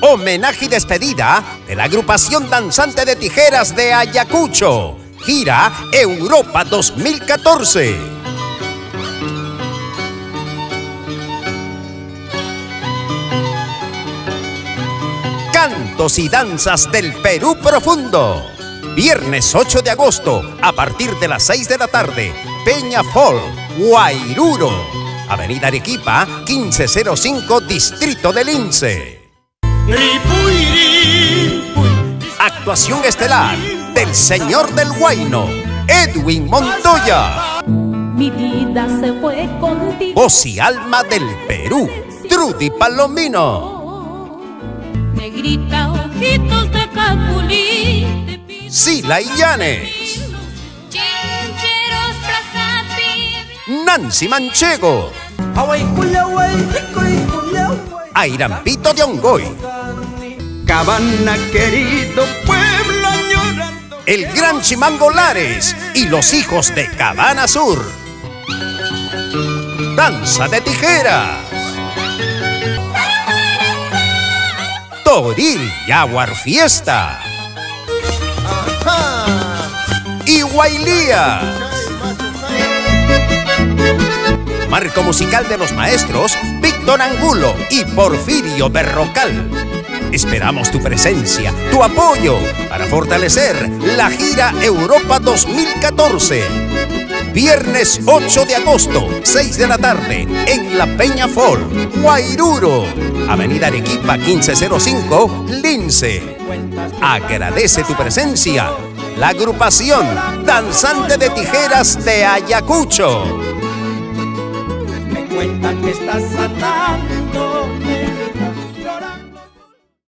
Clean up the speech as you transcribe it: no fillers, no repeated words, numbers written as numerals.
Homenaje y despedida de la agrupación danzante de tijeras de Ayacucho. Gira Europa 2014. Cantos y danzas del Perú profundo. Viernes 8 de agosto, a partir de las 6 de la tarde. Peña Folk, Guairuro. Avenida Arequipa, 1505, Distrito de Lince. Actuación estelar del señor del Huayno, Edwin Montoya. Mi vida se fue contigo. Voz y alma del Perú, Trudy Palomino. Negrita, ojitos de capulí. Sila Illanes. Nancy Manchego. Airampito de Ongoy. Cabana, querido pueblo añorando. El Gran Chimango Lares y los hijos de Cabana Sur. Danza de tijeras. Toril Yaguar Fiesta. Y Guailía. Marco musical de los maestros Víctor Angulo y Porfirio Berrocal. Esperamos tu presencia, tu apoyo para fortalecer la gira Europa 2014. Viernes 8 de agosto, 6 de la tarde, en la Peña Folk, Guairuro. Avenida Arequipa 1505, Lince. Agradece tu presencia la agrupación danzante de tijeras de Ayacucho. Me cuentan que estás sanando